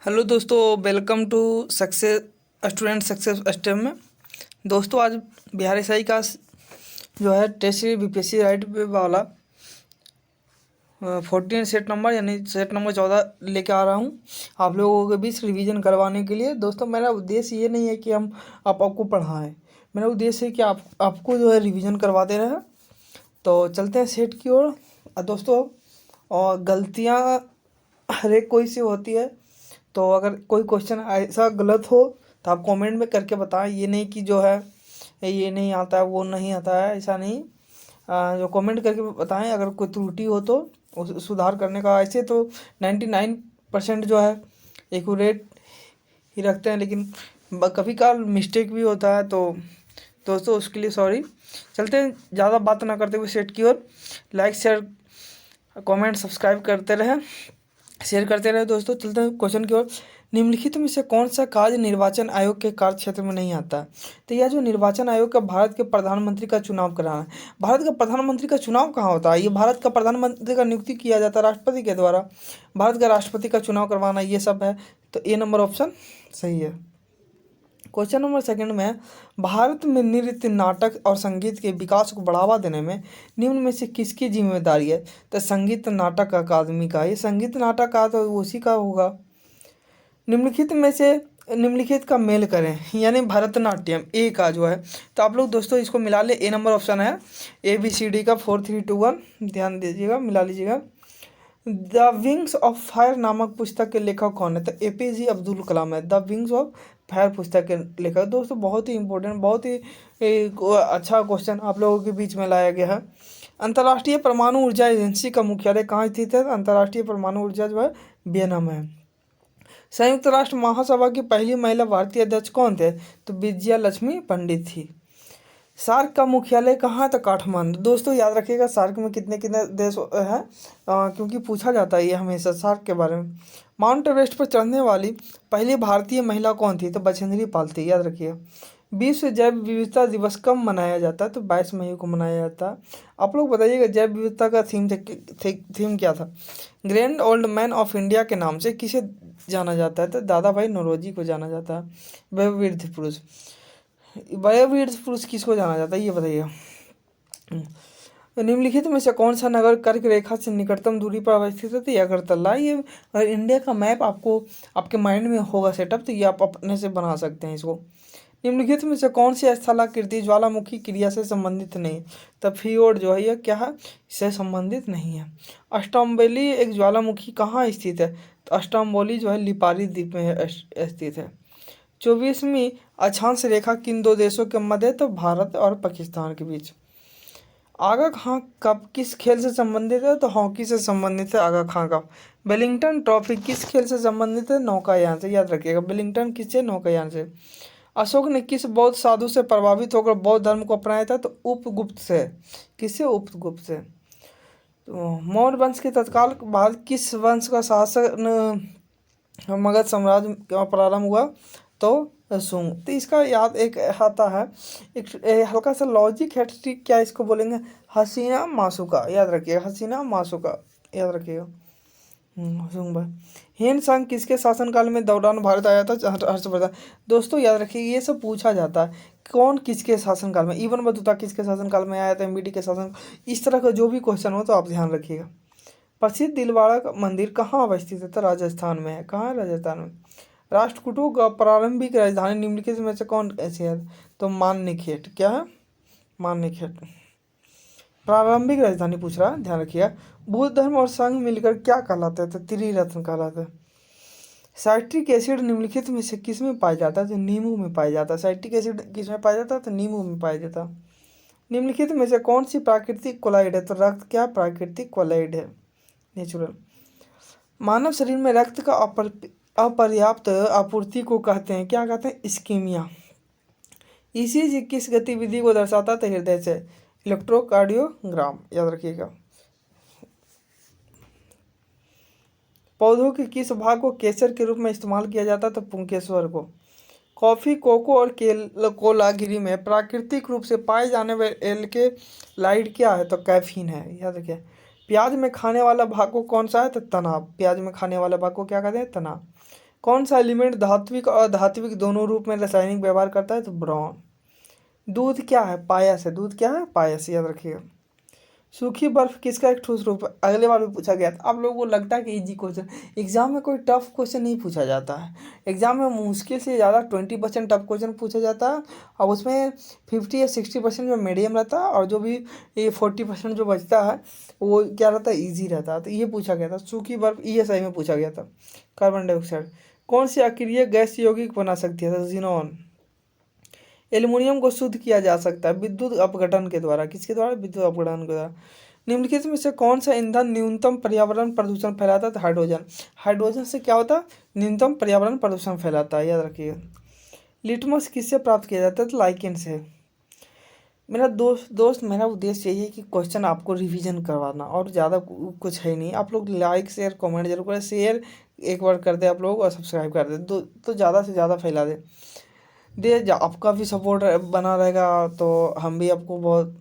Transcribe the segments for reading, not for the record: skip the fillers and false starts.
Hello दोस्तों, welcome to success student success step में। दोस्तों आज बिहार एसआई का जो है टेस्ट सीरीज बीपीएससी राइट पे वाला 14 सेट नंबर यानी सेट नंबर 14 लेके आ रहा हूँ आप लोगों के बीच रिवीजन करवाने के लिए। दोस्तों मेरा उद्देश्य ये नहीं है कि हम आपको पढ़ाएं, मेरा उद्देश्य है कि आपको जो है रिवीजन करवाते रहें। तो चलते हैं सेट की ओर। दोस्तों और गलतियाँ हर एक कोई सी होती है, तो अगर कोई क्वेश्चन ऐसा गलत हो तो आप कमेंट में करके बताएं। ये नहीं कि जो है ये नहीं आता है वो नहीं आता है, ऐसा नहीं। जो कमेंट करके बताएं अगर कोई त्रुटि हो तो सुधार करने का। ऐसे तो 99% जो है एक्यूरेट ही रखते हैं, लेकिन कभी कभार मिस्टेक भी होता है, तो दोस्तों उसके लिए सॉरी। चलते हैं ज़्यादा बात ना करते हुए सेट की ओर। लाइक शेयर कमेंट सब्सक्राइब करते रहें, शेयर करते रहे। दोस्तों चलते हैं क्वेश्चन की ओर। निम्नलिखित में से कौन सा कार्य निर्वाचन आयोग के कार्य क्षेत्र में नहीं आता है? तो यह जो निर्वाचन आयोग का भारत के प्रधानमंत्री का चुनाव कराना है। भारत का प्रधानमंत्री का चुनाव कहाँ होता है? ये भारत का प्रधानमंत्री का नियुक्ति किया जाता है राष्ट्रपति के द्वारा। भारत का राष्ट्रपति का चुनाव करवाना ये सब है, तो ए नंबर ऑप्शन सही है। क्वेश्चन नंबर सेकंड में है, भारत में नृत्य नाटक और संगीत के विकास को बढ़ावा देने में निम्न में से किसकी जिम्मेदारी है? तो संगीत नाटक अकादमी का। ये संगीत नाटक का तो उसी का होगा। निम्नलिखित में से निम्नलिखित का मेल करें, यानी भरतनाट्यम ए का जो है। तो आप लोग दोस्तों इसको मिला ले, ए नंबर ऑप्शन है ABCD का 4 3 2 1। ध्यान दीजिएगा, मिला लीजिएगा। द विंग्स ऑफ फायर नामक पुस्तक के लेखक कौन है? तो APJ अब्दुल कलाम है। द विंग्स ऑफ फायर पुस्तक के लेखक। दोस्तों बहुत ही इंपॉर्टेंट, बहुत ही अच्छा क्वेश्चन आप लोगों के बीच में लाया गया है। अंतर्राष्ट्रीय परमाणु ऊर्जा एजेंसी का मुख्यालय कहाँ स्थित है? अंतर्राष्ट्रीय परमाणु ऊर्जा जो है वियना में है। संयुक्त राष्ट्र महासभा की पहली महिला भारतीय अध्यक्ष कौन थे? तो विजया लक्ष्मी पंडित थी। सार्क का मुख्यालय कहाँ है? तो काठमांडू। दोस्तों याद रखिएगा सार्क में कितने कितने देश हैं, क्योंकि पूछा जाता है ये हमेशा सार्क के बारे में। माउंट एवरेस्ट पर चढ़ने वाली पहली भारतीय महिला कौन थी? तो बछेंद्री पाल थी, याद रखिएगा। विश्व जैव विविधता दिवस कब मनाया जाता है? तो 22 मई को मनाया जाता है। आप लोग बताइएगा जैव विविधता का थीम क्या था? Grand old man of India के नाम से किसे जाना जाता है? तो दादा भाई नौरोजी को जाना जाता है। वयोवृद्ध पुरुष, वयोवृद्ध पुरुष किसको जाना जाता है ये बताइएगा। निम्नलिखित में से कौन सा नगर कर्क रेखा से निकटतम दूरी पर अवस्थित है? तो ये अगरतला। ये अगर इंडिया का मैप आपको आपके माइंड में होगा सेटअप, तो ये आप अपने से बना सकते हैं इसको। निम्नलिखित में से कौन सी स्थलाकृति ज्वालामुखी क्रिया से संबंधित नहीं? तब फियोर्ड जो है यह क्या है? इससे संबंधित नहीं है। अस्टम्बोली एक ज्वालामुखी कहाँ स्थित है? तो अस्टम्बोली जो है लिपारी द्वीप में स्थित है। 24वीं अक्षांश रेखा किन दो देशों के मध्य है? तो भारत और पाकिस्तान के बीच। आगा खां कप किस खेल से संबंधित है? तो हॉकी से संबंधित है आगा खां कप। वेलिंगटन ट्रॉफी किस खेल से संबंधित है? नौकायान से, याद रखिएगा। वेलिंगटन किससे? नौकायान से। अशोक ने किस बौद्ध साधु से प्रभावित होकर बौद्ध धर्म को अपनाया था? तो उपगुप्त से। किससे? उपगुप्त से। तो मौर्य वंश के तत्काल बाद किस वंश का शासन मगध साम्राज्य का प्रारंभ हुआ? तो सुंग। तो इसका याद एक आता है, एक हल्का सा लॉजिक है, ठीक क्या इसको बोलेंगे? हसीना मासुका, याद रखिएगा। हसीना मासुका, याद रखिएगा। सुंग भाई। हिंद संघ किसके शासनकाल में दौरान भारत आया था? हर्षवर्धन। दोस्तों याद रखिए ये सब पूछा जाता है, कौन किसके शासनकाल में। इबन बतूता किसके शासनकाल में आया था? MBD के शासन। इस तरह का जो भी क्वेश्चन हो तो आप ध्यान रखिएगा। प्रसिद्ध दिलवाड़ा का मंदिर कहाँ अवस्थित है? तो राजस्थान में है। कहाँ है? राजस्थान में। राष्ट्रकूटों का प्रारंभिक राजधानी निम्नलिखित में से कौन ऐसी है? तो मान्यखेट। क्या है? मान्यखेट प्रारंभिक राजधानी पूछ रहा है, ध्यान रखिएगा। बुद्ध धर्म और संघ मिलकर क्या कहलाते हैं? तो त्रिरत्न कहलाते हैं। साइट्रिक एसिड निम्नलिखित में से किस में पाया जाता है? तो नींबू में पाया जाता है। साइट्रिक एसिड किस में पाया जाता है? तो नींबू में पाया जाता है। निम्नलिखित में से कौन सी प्राकृतिक कोलाइड है? तो रक्त क्या प्राकृतिक कोलाइड है? नेचुरल। मानव शरीर में रक्त का अपर्याप्त आपूर्ति को कहते हैं, क्या कहते हैं? इस्कीमिया। ECG किस गतिविधि को दर्शाता है? तो हृदय से। इलेक्ट्रोकार्डियोग्राम, याद रखिएगा। पौधों के किस भाग को केसर के रूप में इस्तेमाल किया जाता है? तो पुंकेसर को। कॉफी, कोको और कोलागिरी में प्राकृतिक रूप से पाए जाने वाले एल्केलाइड क्या है? तो कैफीन है, याद रखिए। प्याज में खाने वाला भाग को कौन सा है? तो तना। प्याज में खाने वाला भाग को क्या कहते हैं? तना। कौन सा एलिमेंट धात्विक और अधात्विक दोनों रूप में रासायनिक व्यवहार करता है? तो ब्रॉन। दूध क्या है? पायस है। दूध क्या है? पायस, याद रखिएगा। सूखी बर्फ किसका एक ठोस रूप है? अगले बार भी पूछा गया था। आप लोगों को लगता है कि इजी क्वेश्चन, एग्जाम में कोई टफ क्वेश्चन नहीं पूछा जाता है। एग्जाम में मुश्किल से ज़्यादा 20% टफ क्वेश्चन पूछा जाता है, और उसमें 50 या 60% जो मीडियम रहता है, और जो भी ये 40% जो बचता है वो क्या रहता है? ईजी रहता है। तो ये पूछा गया था, सूखी बर्फ ESI में पूछा गया था। कार्बन डाइऑक्साइड कौन सी अक्रिय गैस यौगिक बना सकती है? जिनोन। एल्युमिनियम को शुद्ध किया जा सकता है विद्युत अपघटन के द्वारा। किसके द्वारा? विद्युत अपघटन के द्वारा। निम्नलिखित में से कौन सा ईंधन न्यूनतम पर्यावरण प्रदूषण फैलाता है? तो हाइड्रोजन। हाइड्रोजन से क्या होता है? न्यूनतम पर्यावरण प्रदूषण फैलाता है, याद रखिए। लिटमस किससे प्राप्त किया जाता है? तो लाइकेन से। मेरा दोस्त मेरा उद्देश्य यही है कि क्वेश्चन आपको रिवीजन करवाना, और ज़्यादा कुछ है नहीं। आप लोग लाइक शेयर कमेंट जरूर करें। शेयर एक बार कर दे आप लोग, और सब्सक्राइब कर दे, तो ज़्यादा से ज़्यादा फैला दे आपका भी सपोर्ट बना रहेगा, तो हम भी आपको बहुत।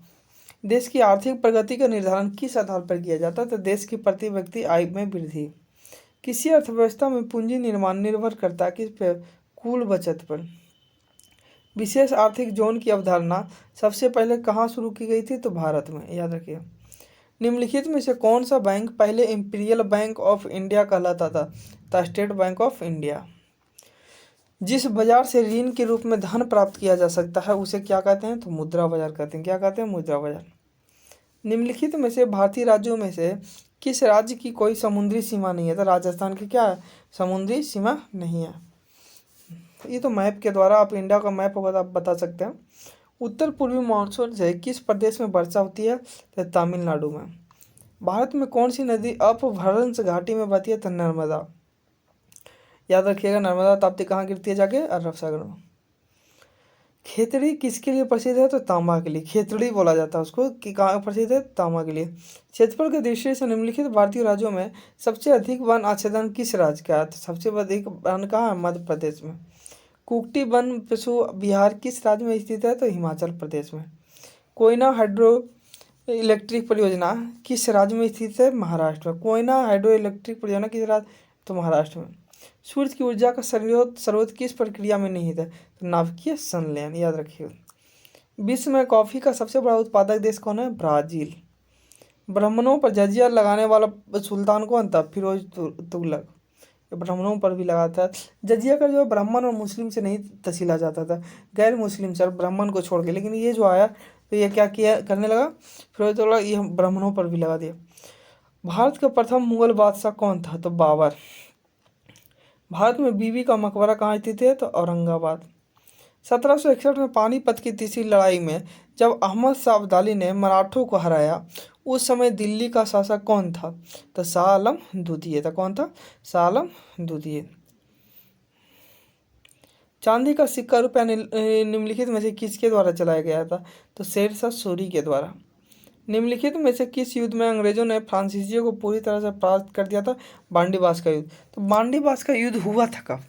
देश की आर्थिक प्रगति का निर्धारण किस आधार पर किया जाता है? तो देश की प्रति व्यक्ति आय में वृद्धि। किसी अर्थव्यवस्था में पूंजी निर्माण निर्भर करता है किस पर? कुल बचत पर। विशेष आर्थिक जोन की अवधारणा सबसे पहले कहाँ शुरू की गई थी? तो भारत में, याद रखिए। निम्नलिखित में से कौन सा बैंक पहले इंपीरियल बैंक ऑफ इंडिया कहलाता था? The state bank of India. जिस बाजार से ऋण के रूप में धन प्राप्त किया जा सकता है उसे क्या कहते हैं? तो मुद्रा बाजार कहते हैं। क्या कहते हैं? मुद्रा बाजार। निम्नलिखित में से भारतीय राज्यों में से किस राज्य की कोई समुद्री सीमा नहीं है? तो राजस्थान की क्या है? समुद्री सीमा नहीं है। ये तो मैप के द्वारा, आप इंडिया का मैप होगा तो आप बता सकते हैं। उत्तर पूर्वी मानसून से किस प्रदेश में वर्षा होती है? तो तमिलनाडु में। भारत में कौन सी नदी अपभ्रंश घाटी में बहती है? तो नर्मदा। याद रखिएगा, नर्मदा ताप्ती कहाँ गिरती है? जाके अरब सागर में। खेतड़ी किसके लिए प्रसिद्ध है? तो तांबा के लिए। खेतड़ी बोला जाता है उसको, कि कहाँ प्रसिद्ध है? तांबा के लिए। क्षेत्रफल के दृष्टि से निम्नलिखित भारतीय राज्यों में सबसे अधिक वन आच्छादन किस राज्य का है? तो सबसे अधिक वन कहाँ है? मध्य प्रदेश में। कुक्टी वन पशु विहार किस राज्य में स्थित है? तो हिमाचल प्रदेश में। कोयना हाइड्रो इलेक्ट्रिक परियोजना किस राज्य में स्थित है? महाराष्ट्र में। कोयना हाइड्रो इलेक्ट्रिक परियोजना किस राज्य? तो महाराष्ट्र में। सूर्य की ऊर्जा का स्रोत किस प्रक्रिया में निहित है? तो नाभिकीय संलयन, याद रखिए। विश्व में कॉफी का सबसे बड़ा उत्पादक देश कौन है? ब्राजील। ब्राह्मणों पर जजिया लगाने वाला सुल्तान कौन था? फिरोज तुगलक। ब्राह्मणों पर भी लगाता है जजिया का, जो ब्राह्मण और मुस्लिम से नहीं तसीला जाता था, गैर मुस्लिम से, ब्राह्मण को छोड़ के। लेकिन ये जो आया तो ये क्या किया करने लगा? फिरोज तुगलक ये ब्राह्मणों पर भी लगा दिया। भारत का प्रथम मुगल बादशाह कौन था? तो बाबर। भारत में बीबी का मकबरा कहाँ स्थित है? तो औरंगाबाद। 1761 में पानीपत की तीसरी लड़ाई में जब अहमद शाह अब्दाली ने मराठों को हराया, उस समय दिल्ली का शासक कौन था? तो शाह आलम द्वितीय था। कौन था? शाह आलम द्वितीय। चांदी का सिक्का रुपया निम्नलिखित में से किसके द्वारा चलाया गया था? तो शेरशाह सूरी के द्वारा। निम्नलिखित में से किस युद्ध में अंग्रेजों ने फ्रांसीसियों को पूरी तरह से परास्त कर दिया था? बांडीबास का युद्ध। तो बांडीबास का युद्ध हुआ था कब?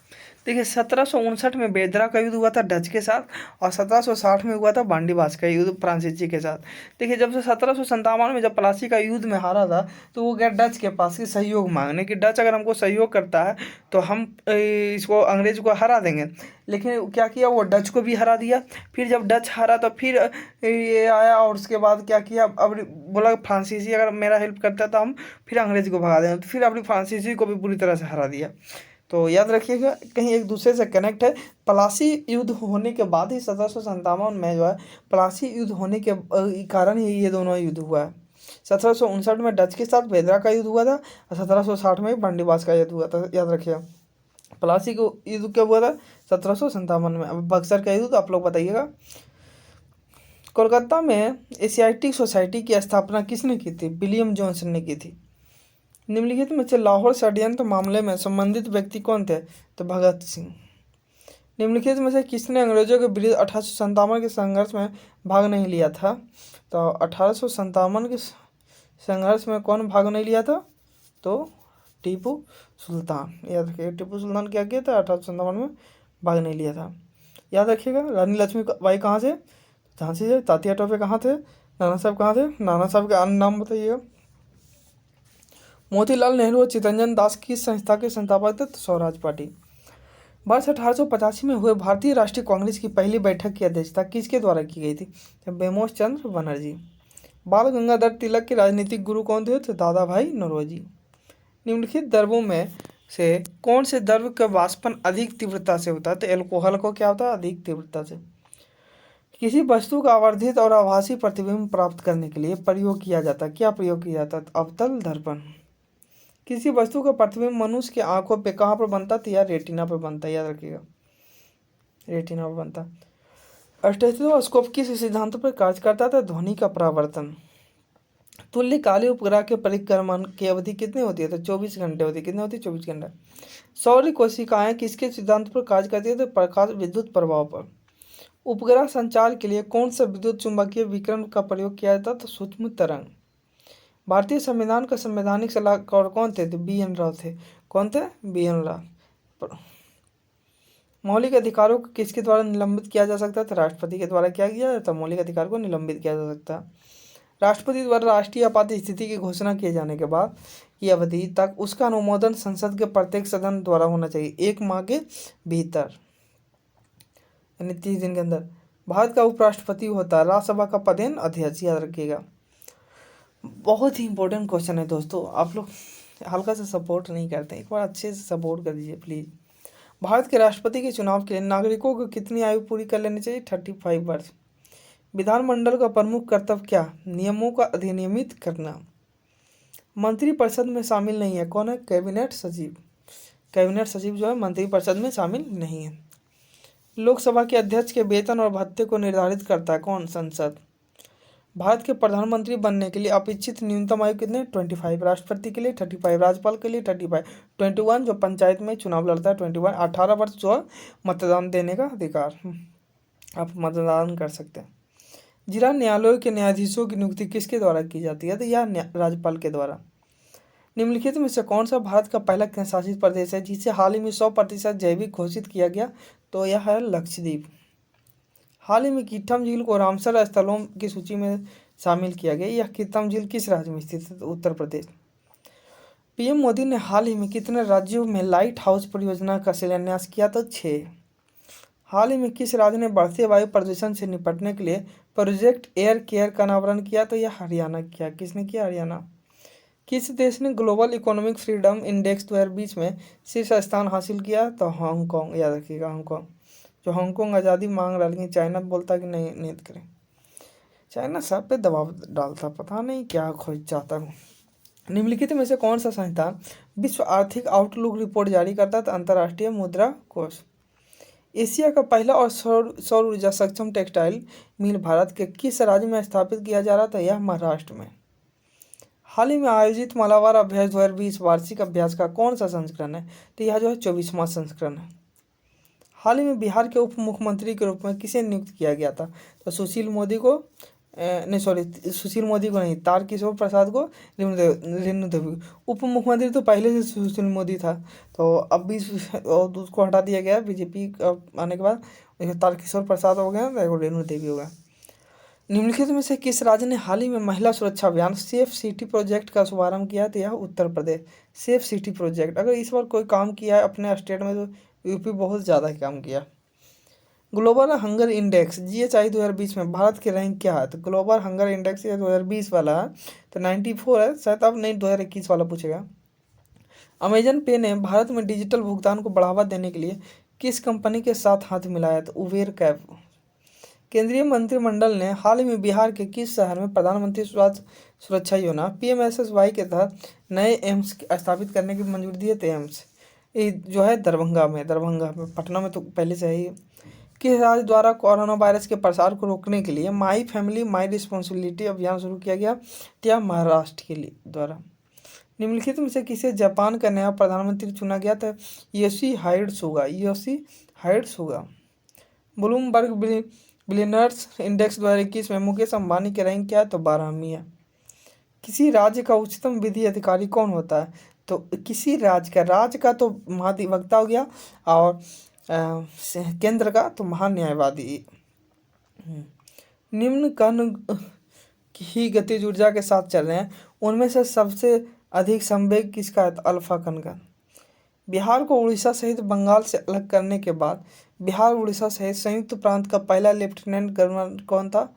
देखिए, 1759 में बेदरा का युद्ध हुआ था डच के साथ, और 1760 में हुआ था बांडीबास का युद्ध फ्रांसीसी के साथ। देखिए, जब से 1757 में जब प्लासी का युद्ध में हारा था, तो वो गया डच के पास कि सहयोग मांगने, कि डच अगर हमको सहयोग करता है तो हम इसको अंग्रेज को हरा देंगे। लेकिन क्या किया, वो डच को भी हरा दिया। फिर जब डच हारा तो फिर ये आया, और उसके बाद क्या किया, अब बोला फ्रांसीसी अगर मेरा हेल्प करता है तो हम फिर अंग्रेज को भगा देंगे। तो फिर अपनी फ्रांसीसी को भी पूरी तरह से हरा दिया। तो याद रखिएगा, कहीं एक दूसरे से कनेक्ट है। प्लासी युद्ध होने के बाद ही 1757 में जो है, प्लासी युद्ध होने के कारण ही ये दोनों युद्ध हुआ है। 1759 में डच के साथ बेदरा का युद्ध हुआ था, और 1760 में बांडीबास का युद्ध हुआ था। याद रखिएगा, प्लासी को युद्ध कब हुआ था? 1757 में। अब बक्सर का युद्ध आप लोग बताइएगा। कोलकाता में एशियाटिक सोसाइटी की स्थापना किसने की थी? विलियम जॉनसन ने की थी। निम्नलिखित में से लाहौर षड्यंत्र मामले में संबंधित व्यक्ति कौन थे? तो भगत सिंह। निम्नलिखित में से किसने अंग्रेजों के विरुद्ध 1857 के संघर्ष में भाग नहीं लिया था? तो 1857 के संघर्ष में कौन भाग नहीं लिया था? तो टीपू सुल्तान। याद रखिएगा, टीपू सुल्तान क्या किया था? 1857 में भाग नहीं लिया था। याद रखिएगा, रानी लक्ष्मीबाई कहाँ से? झांसी से। तात्या टोपे कहाँ थे? नाना साहब कहाँ थे? नाना साहब के अन्य नाम बताइएगा। मोतीलाल नेहरू और चितरंजन दास किस संस्था के संस्थापक थे? तो स्वराज पार्टी। वर्ष 1885 में हुए भारतीय राष्ट्रीय कांग्रेस की पहली बैठक की अध्यक्षता किसके द्वारा की गई थी? तो बेमोस चंद्र बनर्जी। बाल गंगाधर तिलक के राजनीतिक गुरु कौन थे? तो दादा भाई नौरोजी। निम्नलिखित द्रव्यों में से कौन से द्रव्य का वाष्पन अधिक तीव्रता से होता है? तो एल्कोहल को क्या होता है? अधिक तीव्रता से। किसी वस्तु का आवर्धित और आभासी प्रतिबिंब प्राप्त करने के लिए प्रयोग किया जाता है, क्या प्रयोग किया जाता है? तो अवतल दर्पण। किसी वस्तु का प्रतिबिंब मनुष्य की आंखों पे कहाँ पर बनता है? तो यार रेटिना पर बनता है, याद रखिएगा, रेटिना पर बनता है। स्टेथोस्कोप किस सिद्धांत पर कार्य करता था? ध्वनि का परावर्तन। तुल्यकालिक उपग्रह के परिक्रमण की अवधि कितनी होती है? तो 24 घंटे होती है। कितनी होती है? 24 घंटे। सौर कोशिकाएं किसके सिद्धांत पर कार्य करती है? तो प्रकाश विद्युत प्रभाव पर। उपग्रह संचार के लिए कौन सा विद्युत चुंबकीय विकिरण का प्रयोग किया जाता? तो सूक्ष्म तरंग। भारतीय संविधान का संवैधानिक सलाहकार कौन थे? तो बी एन राव थे। कौन थे? B N Rao. मौलिक अधिकारों को किसके द्वारा निलंबित किया जा सकता है? तो राष्ट्रपति के द्वारा क्या किया जाता है? मौलिक अधिकार को निलंबित किया जा सकता है। राष्ट्रपति द्वारा राष्ट्रीय आपात स्थिति की घोषणा किए जाने के बाद की अवधि तक उसका अनुमोदन संसद के प्रत्येक सदन द्वारा होना चाहिए 1 माह के भीतर, यानी 30 दिन के अंदर। भारत का उपराष्ट्रपति होता है राज्यसभा का पदेन अध्यक्ष, याद रखिएगा। बहुत ही इंपॉर्टेंट क्वेश्चन है दोस्तों, आप लोग हल्का से सपोर्ट नहीं करते, एक बार अच्छे से सपोर्ट कर दीजिए प्लीज़। भारत के राष्ट्रपति के चुनाव के लिए नागरिकों को कितनी आयु पूरी कर लेनी चाहिए? 35 वर्ष। विधानमंडल का प्रमुख कर्तव्य क्या? नियमों का अधिनियमित करना। मंत्रिपरिषद में शामिल नहीं है, कौन है? कैबिनेट सचिव। कैबिनेट सचिव जो है मंत्रिपरिषद में शामिल नहीं है। लोकसभा के अध्यक्ष के वेतन और भत्ते को निर्धारित करता है कौन? संसद। भारत के प्रधानमंत्री बनने के लिए अपेक्षित न्यूनतम आयु कितने? 25। राष्ट्रपति के लिए 35, राज्यपाल के लिए 35, 21 जो पंचायत में चुनाव लड़ता है 21, 18 वर्ष जो है मतदान देने का अधिकार, आप मतदान कर सकते हैं। जिला न्यायालयों के न्यायाधीशों की नियुक्ति किसके द्वारा की जाती है? तो यह राज्यपाल के द्वारा। निम्नलिखित में से कौन सा भारत का पहला केंद्र शासित प्रदेश है जिसे हाल ही में 100% जैविक घोषित किया गया? तो यह है लक्षद्वीप। हाल ही में कीथम झील को रामसर स्थलों की सूची में शामिल किया गया। यह कीथम झील किस राज्य में स्थित है? तो उत्तर प्रदेश। पीएम मोदी ने हाल ही में कितने राज्यों में लाइट हाउस परियोजना का शिलान्यास किया? तो 6। हाल ही में किस राज्य ने बढ़ते वायु प्रदूषण से निपटने के लिए प्रोजेक्ट एयर केयर का अनावरण किया? तो यह हरियाणा किया। किसने किया? हरियाणा। किस देश ने ग्लोबल इकोनॉमिक फ्रीडम इंडेक्स 2020 में शीर्ष स्थान हासिल किया? तो हांगकांग, याद रखिएगा हांगकांग। जो हांगकांग आज़ादी मांग रहा, लेकिन चाइना बोलता कि नहीं नहीं करें। चाइना सब पे दबाव डालता, पता नहीं क्या खोज चाहता हूँ। निम्नलिखित में से कौन सा संस्थान विश्व आर्थिक आउटलुक रिपोर्ट जारी करता है? तो अंतर्राष्ट्रीय मुद्रा कोष। एशिया का पहला और सौर ऊर्जा सक्षम टेक्सटाइल मिल भारत के किस राज्य में स्थापित किया जा रहा था? यह महाराष्ट्र में। हाल ही में आयोजित मालाबार अभ्यास 2020 वार्षिक अभ्यास का कौन सा संस्करण है? तो यह जो है 24वां संस्करण है। हाल ही में बिहार के उप मुख्यमंत्री के रूप में किसे नियुक्त किया गया था? तो सुशील मोदी को नहीं, सॉरी, सुशील मोदी को नहीं, तारकिशोर प्रसाद को, रेणु देवी। उप मुख्यमंत्री तो पहले से सुशील मोदी था, तो अब भी उसको हटा दिया गया बीजेपी आने के बाद। तारकिशोर प्रसाद हो गया, रेणु देवी हो गया। निम्नलिखित में से किस राज्य ने हाल ही में महिला सुरक्षा अभियान सेफ सिटी प्रोजेक्ट का शुभारंभ किया? तो यह Uttar Pradesh. Safe city project अगर इस बार कोई काम किया है अपने स्टेट में तो यूपी बहुत ज़्यादा काम किया। ग्लोबल हंगर इंडेक्स GHI 2020 में भारत की रैंक क्या है? तो ग्लोबल हंगर इंडेक्स ये 2020 वाला है, तो 94 है शायद, अब नहीं 2021 वाला पूछेगा। अमेजन पे ने भारत में डिजिटल भुगतान को बढ़ावा देने के लिए किस कंपनी के साथ हाथ मिलाया? तो उबेर कैब। केंद्रीय मंत्रिमंडल ने हाल ही में बिहार के किस शहर में प्रधानमंत्री स्वास्थ्य सुरक्षा योजना PMSSY के तहत नए एम्स स्थापित करने की मंजूरी दी है? तो एम्स ये जो है दरभंगा में, पटना में तो पहले से ही। किस राज्य द्वारा कोरोना वायरस के प्रसार को रोकने के लिए माई फैमिली माई रिस्पॉन्सिबिलिटी अभियान शुरू किया गया? क्या महाराष्ट्र के लिए द्वारा। निम्नलिखित में से किसे जापान का नया प्रधानमंत्री चुना गया था? योशीहाइड सुगा। ब्लूमबर्ग बिलियनर्स इंडेक्स 2021 में मुकेश अंबानी की रैंक क्या है? तो 12वीं है। किसी राज्य का उच्चतम विधि अधिकारी कौन होता है? तो किसी राज्य का तो महाधिवक्ता हो गया, और केंद्र का तो महान्यायवादी। निम्न कण ही गतिज ऊर्जा के साथ चल रहे हैं, उनमें से सबसे अधिक संवेग किसका है? तो अल्फा कण का। बिहार को उड़ीसा सहित बंगाल से अलग करने के बाद बिहार उड़ीसा सहित संयुक्त प्रांत का पहला लेफ्टिनेंट गवर्नर कौन था?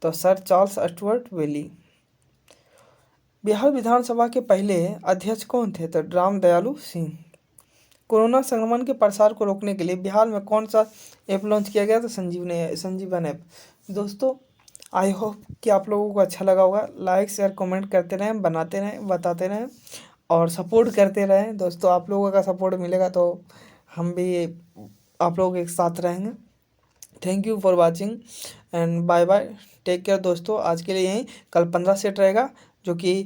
तो सर चार्ल्स स्टुअर्ट वेली। बिहार विधानसभा के पहले अध्यक्ष कौन थे? तो राम दयालु सिंह। कोरोना संक्रमण के प्रसार को रोकने के लिए बिहार में कौन सा ऐप लॉन्च किया गया? तो संजीवन ऐप। दोस्तों, आई होप कि आप लोगों को अच्छा लगा होगा। लाइक शेयर कमेंट करते रहें, बनाते रहें, बताते रहें और सपोर्ट करते रहें। दोस्तों, आप लोगों का सपोर्ट मिलेगा तो हम भी आप लोगों के साथ रहेंगे। Thank you for watching and bye bye, take care. दोस्तों, आज के लिए यहीं, कल 15 सेट रहेगा, जो कि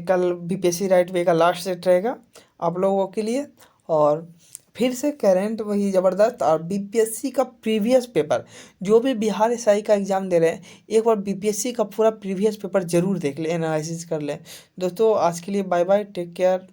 कल बीपीएससी राइट वे का लास्ट सेट रहेगा आप लोगों के लिए। और फिर से करेंट वही ज़बरदस्त, और बीपीएससी का प्रीवियस पेपर, जो भी बिहार एसआई का एग्ज़ाम दे रहे हैं, एक बार बीपीएससी का पूरा प्रीवियस पेपर ज़रूर देख लें, एनालिसिस कर लें। दोस्तों, आज के लिए बाय बाय, टेक केयर।